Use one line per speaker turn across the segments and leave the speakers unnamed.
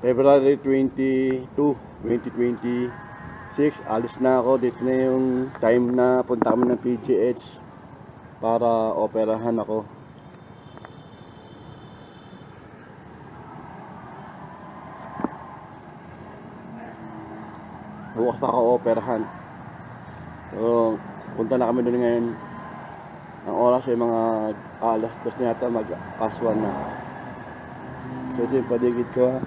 February 22, 2026. Alis na ako. Dito na yung time na punta kami ng PGH para operahan ako. Bukas pa ako operahan. So, punta na kami doon ngayon. Ang oras ay mga alas 2 na yata, mag-pass 1 na. So, ito yung paligid ko, ha.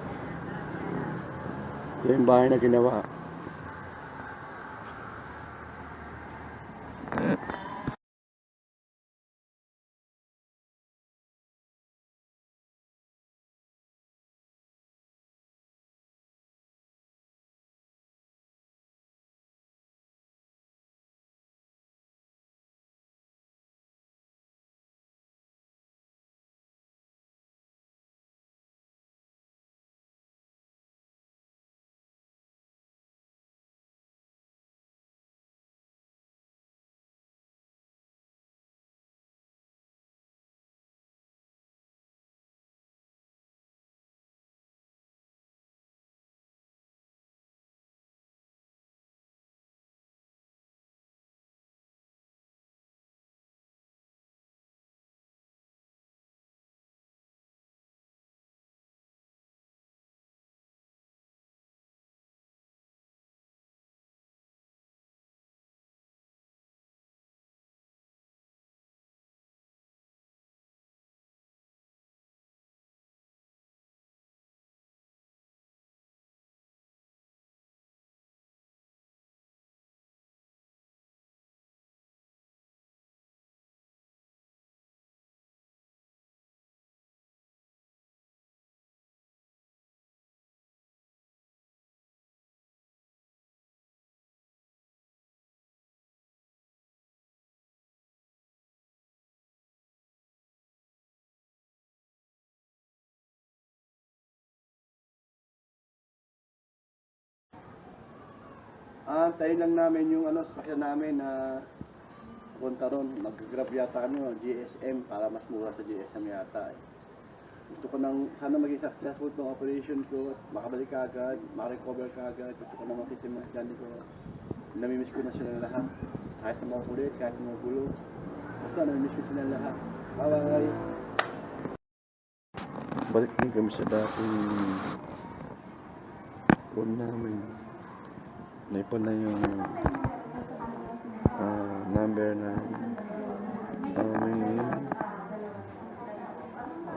Ito yung bahay na ginawa. Antayin lang namin yung sasakyan namin na punta ron. Mag-grab yata kami, GSM, para mas mura sa GSM yata. Gusto ko nang sana maging successful itong operation ko at makabalik ka agad, makarecover ka agad. Gusto ko nang matitim na dyan ko. Namimiss ko na sila lahat. Kahit na mga kulit, kahit na mga gulo. Basta namimiss ko sila lahat. Bye-bye. Balik din kami sa dating phone namin. Naipon na yung number na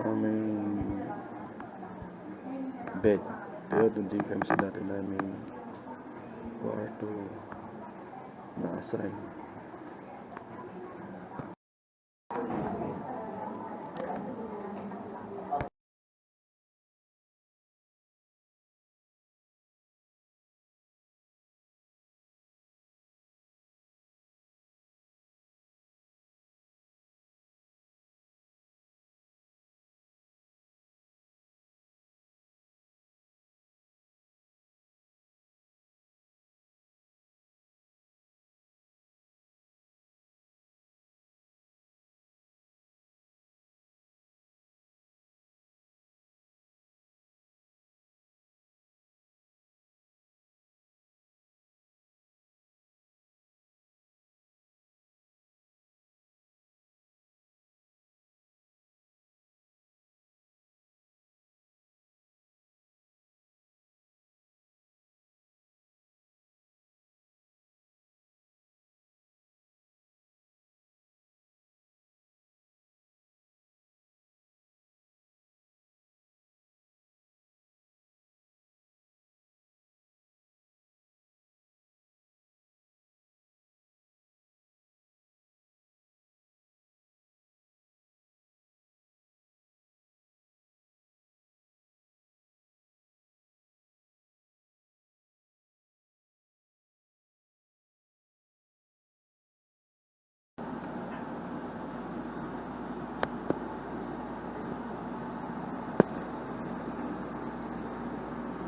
aming bed. Pero doon din kami sa dati namin kwarto na assign.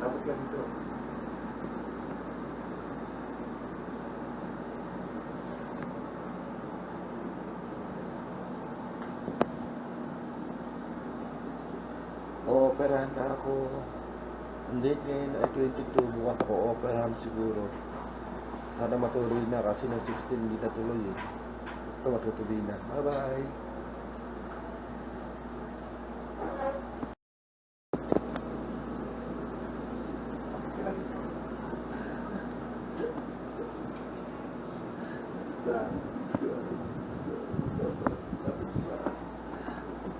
Dapat ka dito. Operahan na ako. Ang date ngayon ay 22, bukas ako operahan siguro. Sana matuloy na kasi ng 16 hindi natuloy eh. Ito matutuloy na. Bye bye!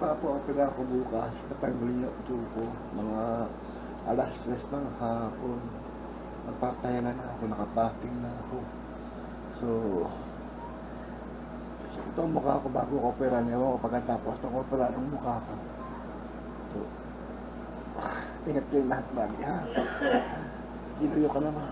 Papa-opera ako bukas, tatanggalin yung uto ko, mga alas 3 ng hapon. Magpapahinga na ako, nakapating na ako. So, ito ang mukha ko bago ko opera niya ako pagkatapos ng opera ng mukha ko. So, ingat kayo lahat lagi ha. Ginuyo ka naman.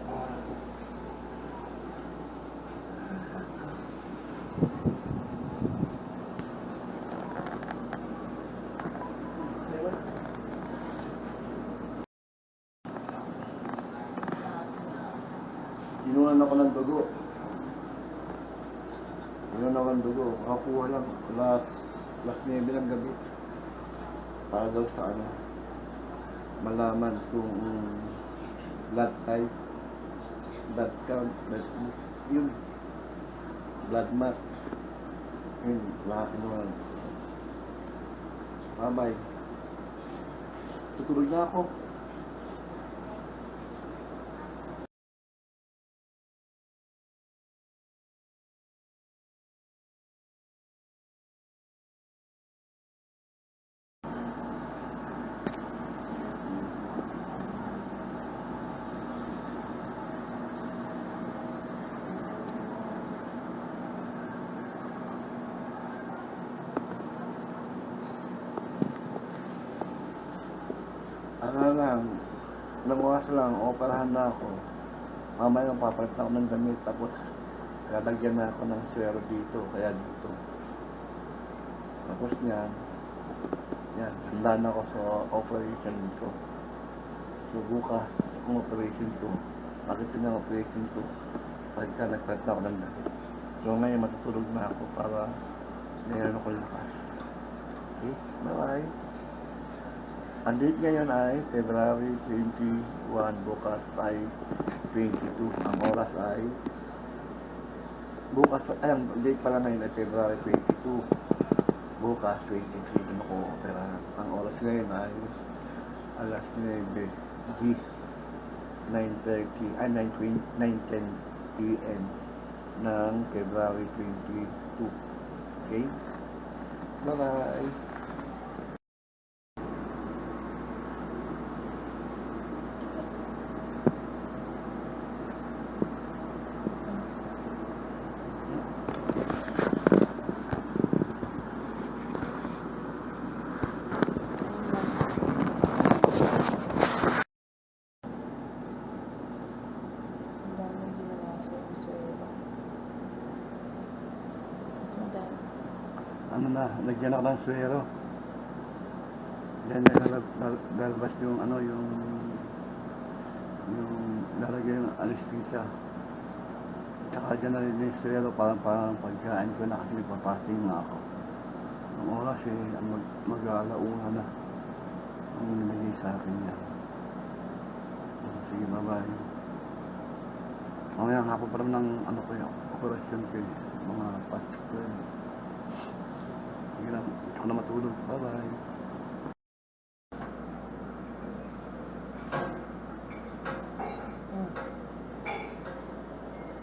Inunan ako ng dugo. Inunan ako ng dugo. Makakuha lang last 9 ng gabi. Para daw sa ano, malaman kung blood type, blood count, yun, blood mass. Yun, lahat inunan. Bye-bye. Tutulog na ako. Ano lang, nanguwas lang, operahan na ako. Mamaya papalit ako ng damit, tapos lalagyan na ako ng swero dito, kaya dito. Tapos yan, handa na ako sa operation ko. So bukas, ang operation ko, makita niya ang operation ko, pagka nagpalit ako ng damit. So ngayon matutulog na ako para meron ako lakas. Okay, bye-bye. Ang date ngayon ay February 21, bukas ay 22. Ang oras ay bukas, ang date pala ngayon ay February 22. Bukas 23 na ako opera. Ang oras ngayon ay alas 9, 9:30, ay 9:10 p.m. ng February 22. Okay? Bye-bye! Ano na, nagyan ako ng swero. Yan lalabas yung ano, yung lalagay yung anesthesia. Tsaka dyan na rin yung swero, parang pagkain ko na kasi nagpapasting na ako. Ang oras eh, mag-alauna na ang nilagay sa akin niya. Sige, bye-bye. Mamaya hapon pa rin ng ano ko yung operasyon ko eh, mga patch ko yun. Sige lang, ito ko na matulog. Bye-bye.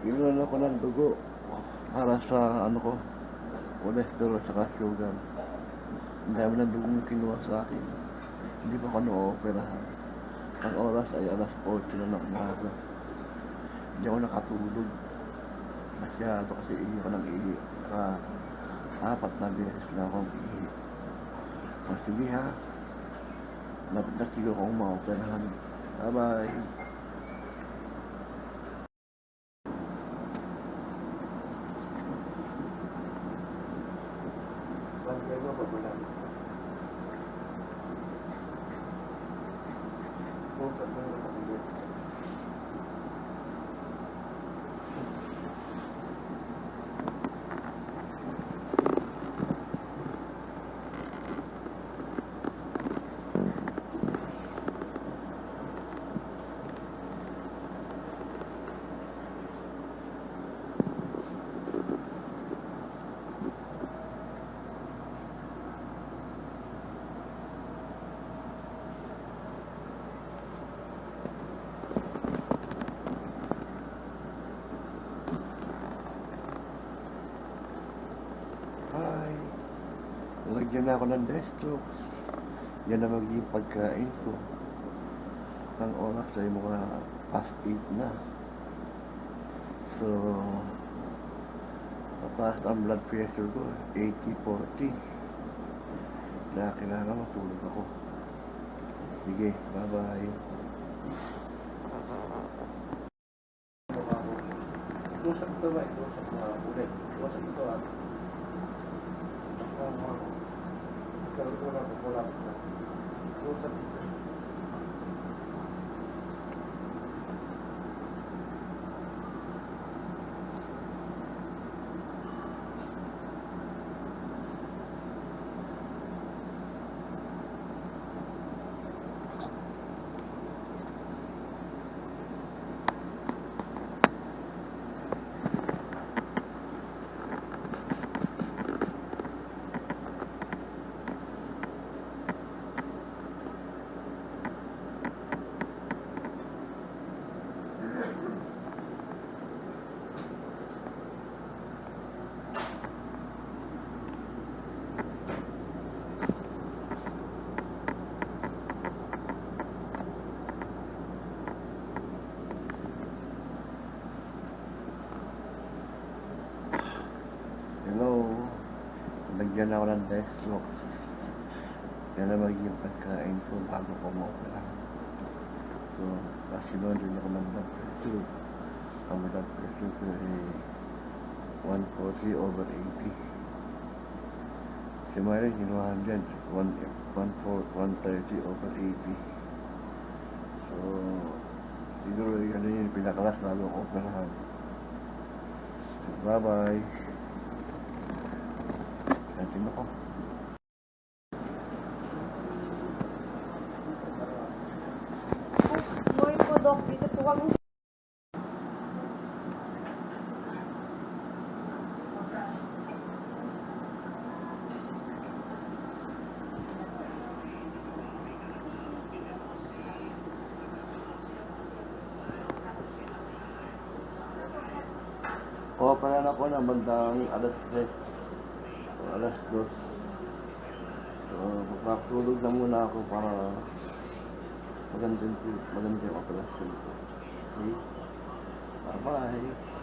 Inulan ako ng dugo para sa ano ko, cholesterol at sugar. Ang dami ng dugo yung kinuha sa akin. Hindi pa ako na-operahan. Ang oras ay alas 8 na ng umaga. Hindi ako nakatulog. Masyado kasi ihi ko ng ihi. 4 na beses na akong ihi. O sige ha. Nasigo akong ma-operahan. Bye-bye.
nabigyan na ako ng destro. Yan na magiging pagkain ko. Ang oras ay mga past 8 na. So, mataas ang blood pressure ko, 80-40. Kaya kailangan matulog ako. Sige, bye-bye. Iwasan ito ba? Iwasan ito ulit. Iwasan ito Karoon ko na, wala ko na. Iwasan ito. Hello, nagyan ako ng Dextrox. Yan na magiging pagkain ko bago ko mo-opera. So, kasi noon din ako ng blood pressure. Ang blood pressure ko ay 140/80. Si Mary, kinuha dyan, 130/80. So, siguro yun yung pinakalas bago ko operahan. So, bye-bye. Nansin ako.
Morning po, Doc. Dito po kami.
Operahan ako ng bandang alas 3 o alas 2. So, magpapatulog na muna ako para magandang operasyon ko. Okay? Bye-bye.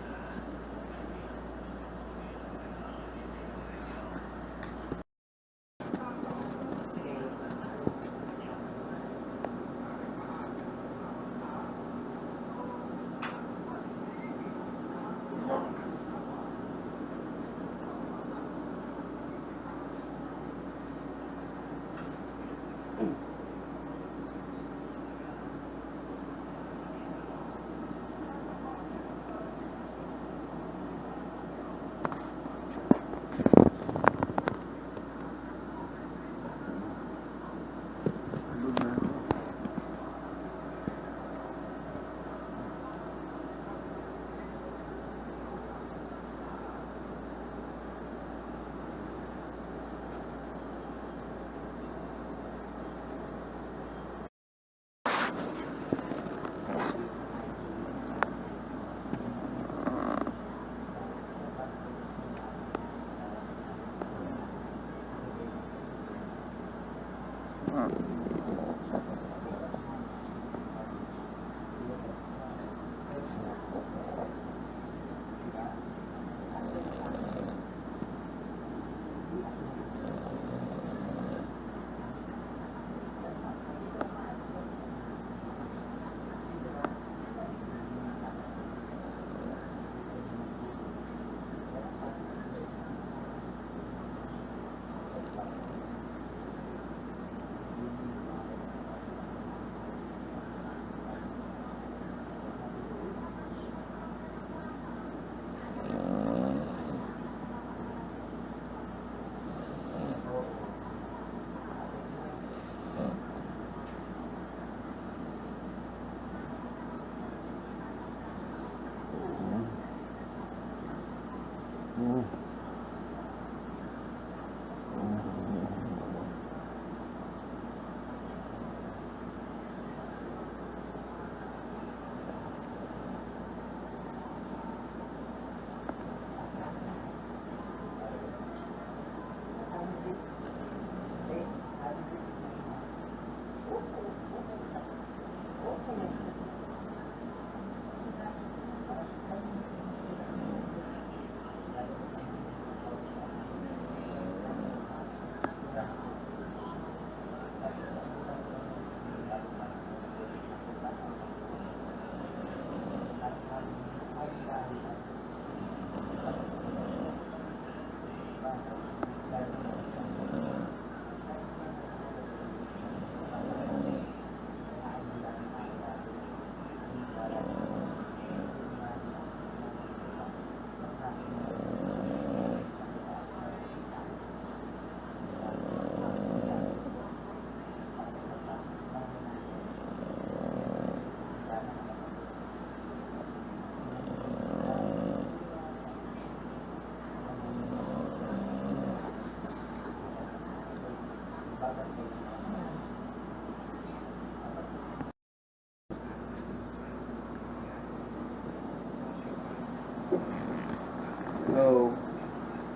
So,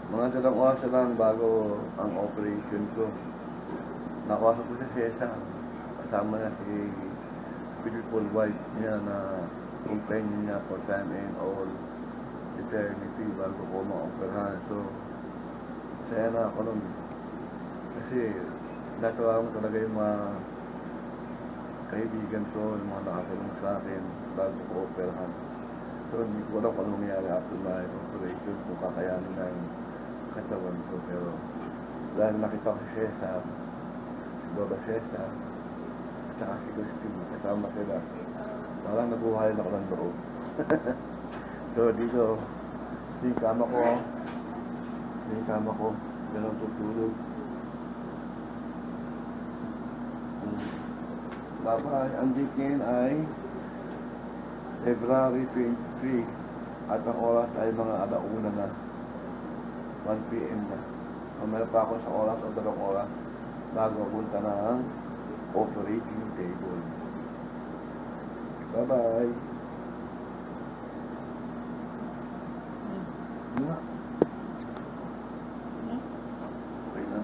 mga 3 oras na lang bago ang operation ko. Nakawasok ko si Cesar. Kasama na si beautiful wife niya na companion niya for time and all eternity bago ko ma-operahan. So, saya na ako nun. Kasi, natuwa mo talaga yung mga kaibigan ko, yung mga nakatulong sa akin bago ko operahan. So, hindi ko alam kung anong nangyari after my operation, kung kakayanin na yung katawan ko. Pero, dahil nakita ko si Cesar, si Baba Cesar, at saka si Christine, kasama sila. Parang nabuhay na ako ng loob. So, dito yung kama ko, ganun tutulog. Bye-bye. Ang date ngayon ay February 23 at ang oras ay mga 1:00 na, 1 p.m. na. Mamaya pa ako sa oras o 2 oras bago punta ng operating table. Bye-bye. Okay na.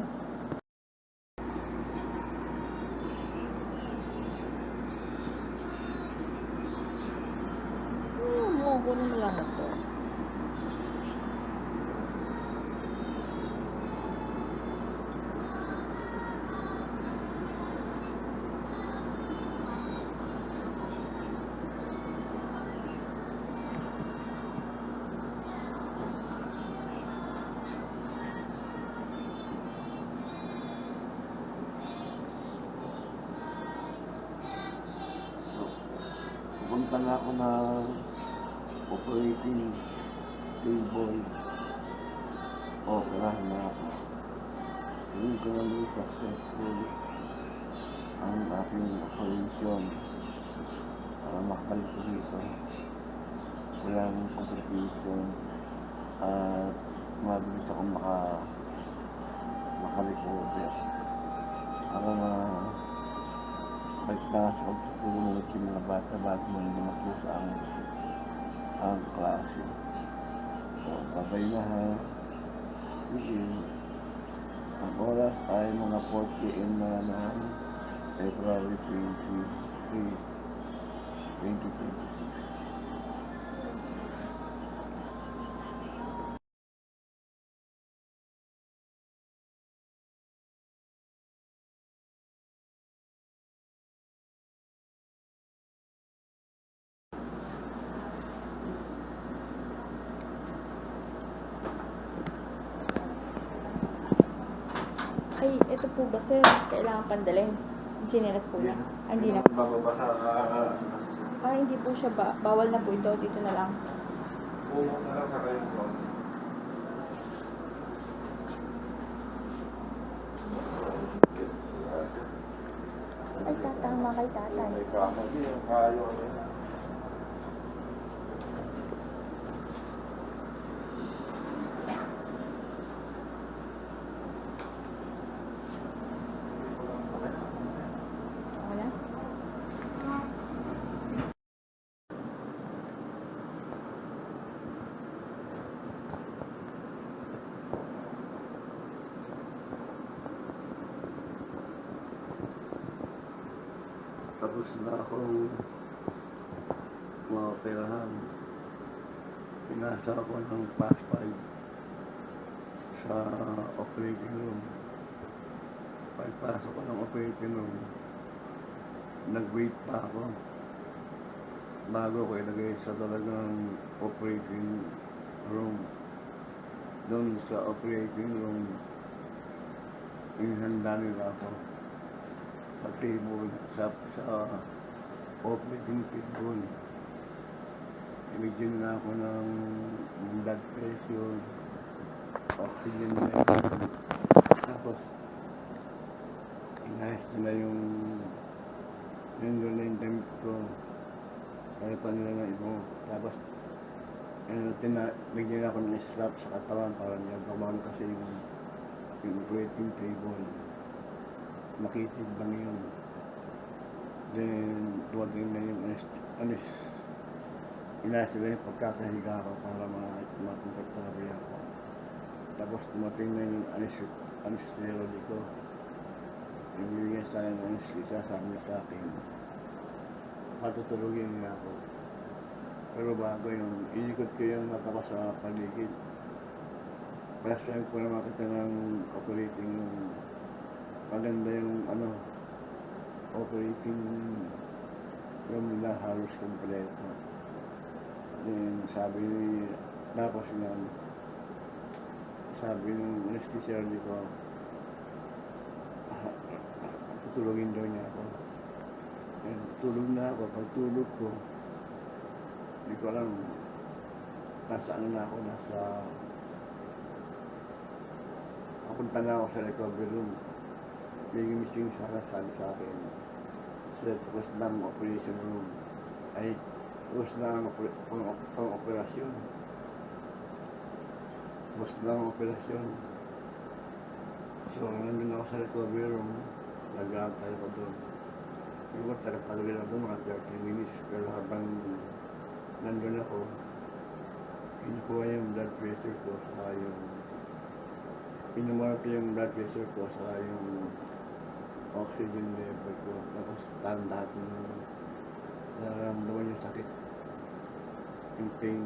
Kunin mo lang ito.
Pupunta na ako ng operating table. Operahan na ako. Hindi ko lang yung successful ang aking operation para makabalik ko dito. Walang complication at mabilis akong makarecover para pagtaas sa pagtutulong ulit yung mga bata bago mo na makusa ang klase. So, babay na ha. Sige. Ang oras ay mga 4 p.m. na ng February 23, 2026.
Ay, ito po ba sir? Kailangan pandalhin. Chinelas po na. Ah, hindi na.
Bababasa ka.
Ah, hindi po siya ba? Bawal na po ito. Dito na lang.
Pumok na lang sa kayo ko.
Ay, tatama kay tatay.
May kama din. Kayo.
Wala?
Tapos na akong maoperahan. Pinasa ako ng past 5 sa operating room. Pagpasok ko ng operating room, nag-wait pa ako bago ko ilagay sa talagang operating room. Doon sa operating room, inihanda nila ako sa table, sa operating table. Ibigyan na ako ng blood pressure, oxygen level. Tapos, inayos nila yung doon na yung damit ko. Kaya nila na ito. Tapos, bigyan ako ng strap sa katawan para nagawaan kasi yung operating table. Makitid lang yun. Then, dumating na yung inasila yung pagkakahiga ko para makomportable ako. Tapos tumating na yung anesthesia ko. Ibibigay sa akin ng anesthesia, sabi niya sa akin, patutulugin niya ako. Pero bago yung inikot ko yung mata ko sa paligid. Last time ko na makita ng operating maganda yung operating room nila halos kompleto. Then tapos nga, sabi ng anesthesia ko, tutulogin daw niya ako. And tulog na ako, pagtulog ko, hindi ko alam, nasaan na ako, papunta na ako sa recovery room. May gimising sabi sa akin, tapos na ang operation room. Ay, tapos na ang operasyon. Tapos na ang operasyon. So, nandun ako sa recovery room, nag-aantay ko doon. Yung tagal na doon, mga 30 minutes. Pero habang nandun ako, kinukuha yung blood pressure ko, saka yung pinumara ko yung blood pressure ko, saka yung oxygen level ko. Tapos tanda ko nararamdaman yung sakit, yung pain.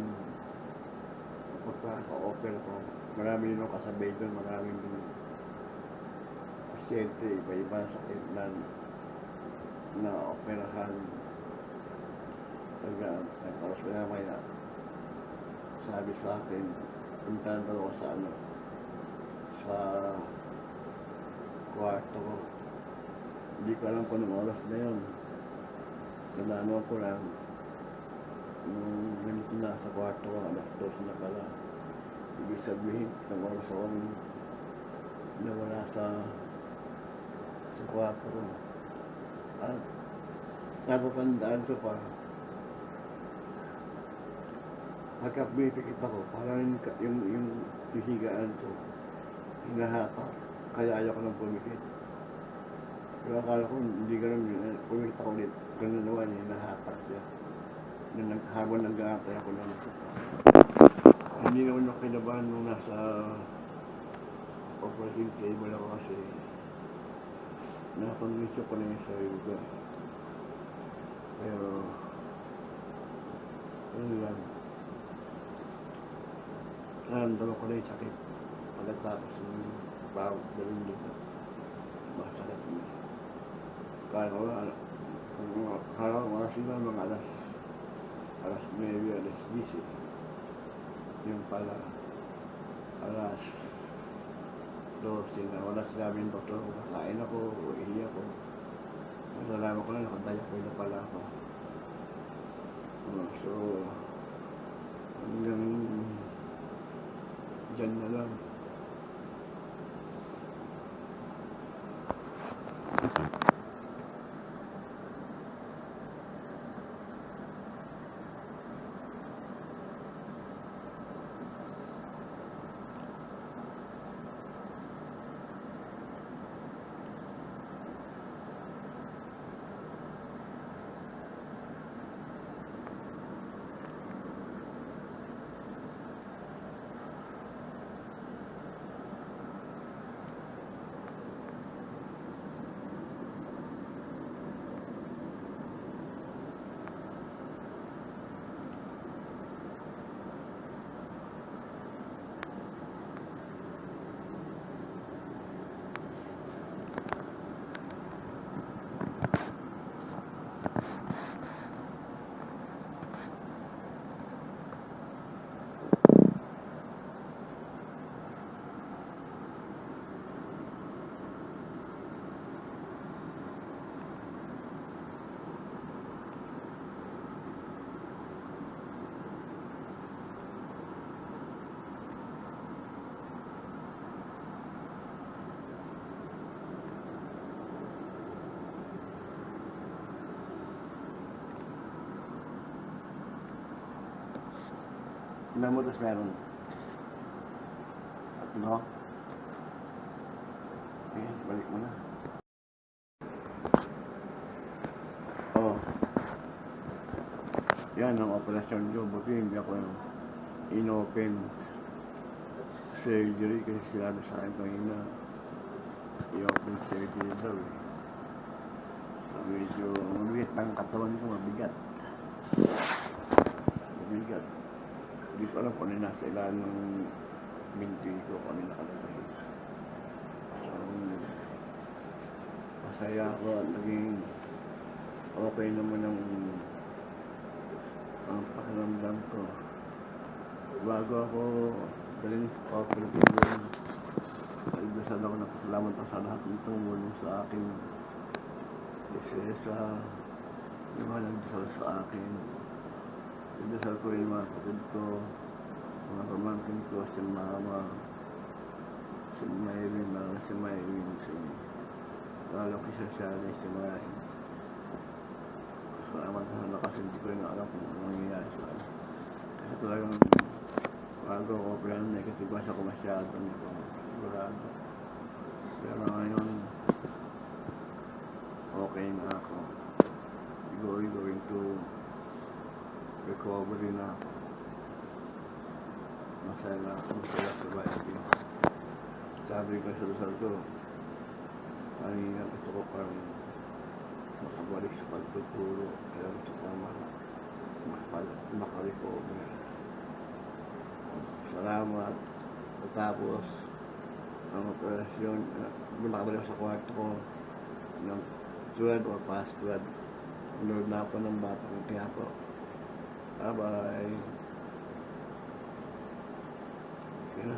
Pagka-offer ako, marami din ako kasabay doon, marami din pasyente, iba-iba sakit na operahan. Tapos maya sabi sa akin, puntahan daw ako sa kwarto ko. Hindi ko alam kung anong oras na yun. Nanano ko lang, nung ganito na sa kwarto ko, alas 12 na pala. Ibig sabihin, itong oras akong nawala sa kwarto ko. At napapandaan ko pa, pagka-pumipikit ako, parang yung hihigaan ko, hinahatak, kaya ayaw ko nang pumikit. Pero akala ko, hindi ganun, pumikit ako ulit, ganun naman, hinahatak siya. Habang nag-aantay ako lang. Hindi naman ako kinabahan nung nasa operating table ako kasi nakapag-isip ko na yung sarili ko. Pero, ano lang, naramdaman ko na yung sakit pagkatapos yung bawat dalawang dito. Masakit na. Kala ko nga sila mga alas 9, alas 10. Yung pala, alas 12 na wala sinabi ng doktor ko, kakain ako, uwi ako. Nalaman ko na nakadayakoy na pala ako. So, hanggang dyan na lang. Ilan mo tapos meron? Ano? Okay, balik mo na. Yan ang operasyon ko. Buti hindi ako in-open surgery kasi sinabi sa akin kanina i-open surgery daw eh. So medyo mabigat ang katawan ko, mabigat. Mabigat. Hindi ko alam kung ano yung nasa ilalim ng binti ko, kung ano yung nakalagay. So, masaya ako at naging okay naman ang pakiramdam ko. Bago ako dalhin sa Pilipinas, nagdasal ako ng pasalamat sa lahat ng tumulong sa akin. Kasi sa yung mga nagdasal sa akin, nagdasal ko rin yung mga kapatid ko, mga pamangkin ko, si Mama, si Maylin, si lalo ko siya siya, si May. Salamat na kasi hindi ko rin alam kung ano nangyayari sa akin. Kasi talagang bago ako pero negative ako masyado, hindi ko sigurado. Pero ngayon, okay na ako. Siguro going to recovery na ako. Masaya na ako sa surviving. Sabi ko sa dasal ko, kanina gusto ko parang makabalik sa pagtuturo. Kaya gusto ko makarecover. Salamat. Tapos, ang operasyon, nakabalik sa kwarto ko ng 12 or past 12. Lord na ako ng bata ko. Kaya po, bye-bye. Okay na.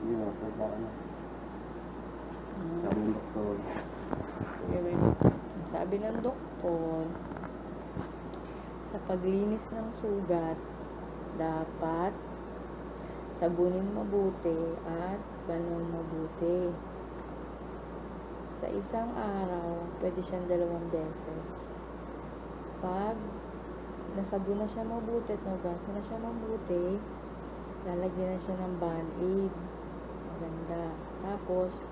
Hindi na, pagka na. Sabi ng doktor.
Sige, wait. Sabi ng doktor, sa paglinis ng sugat, dapat sabunin mabuti at banong mabuti. Sa isang araw, pwede siyang 2 beses. Pag nasabon na siya mabuti at nahugasan na siya mabuti, lalagyan na siya ng Band-Aid. Mas maganda. Tapos,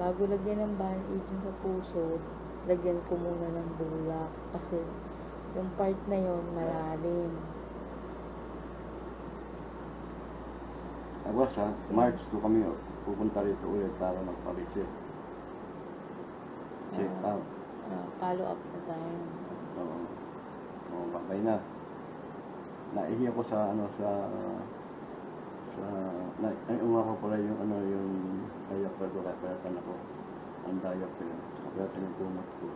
bago lagyan ng Band-Aid yung sa puso, lagyan ko muna ng bulak. Kasi, yung part na yon malalim.
Tapos sa March 2 kami pupunta rito ulit para magpa-recheck. Check out.
Follow up na tayo.
Oo, bakay na. Naihi ako sa ay umako pala yung yung diaper ko, kaya payatan ako. Ang diaper, saka payatan yung kumot ko.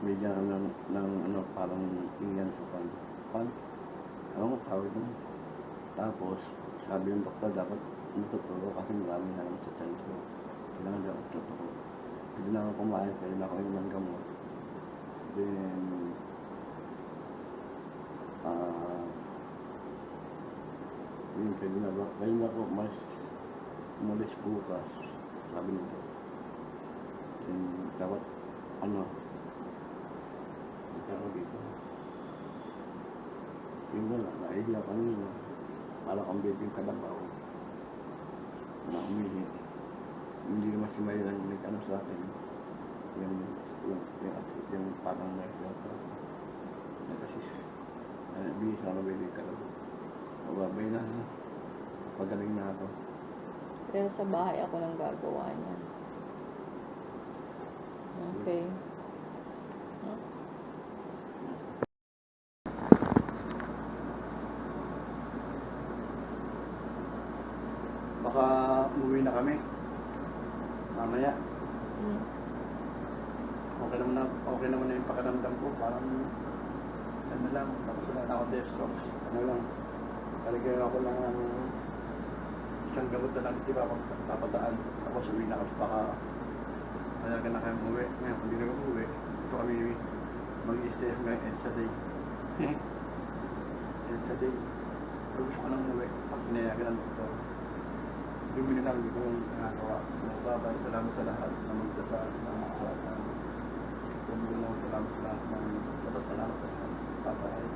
Bigyan ng parang iyan sa pan. Ano ko tawag doon? Tapos, sabi ng doktor, dapat matuturo kasi marami na naman sa tiyan ko. Kailangan daw matuturo. Hindi na ako kumain, kaya na ako yung ng gamot. Then, yun, kaya na ako mas umalis bukas, sabi nito. Then, dapat, ito dito. Yung wala, naihiya kanina. Para kang bibing kalabaw na umihi. Hindi naman si Maylan yung sa akin. Yung parang naihiya ka. Kasi, bisa na bibing kalabaw. Mababay na. Pagaling na ako.
Pero sa bahay ako nang gagawa niya. Okay.
Baka umuwi na kami. Mamaya. Okay naman na yung pakiramdam ko. Parang ano lang. Tapos wala na ako detox. Ano lang. Talagyan ako ng isang gamot na lang. Diba? Papataan. Tapos uwi na kami. Baka talaga na kayo umuwi. Ngayon, kung hindi na umuwi, ito kami mag-i-stay hanggang EDSA Day. EDSA Day. Pero gusto ko nang umuwi. Pag pinayagan ng doktor. Lumili lang, hindi ko yung nangagawa. So, babay, salamat sa lahat na magdasal, salamat sa lahat. Salamat sa lahat ng salamat sa lahat. Babay.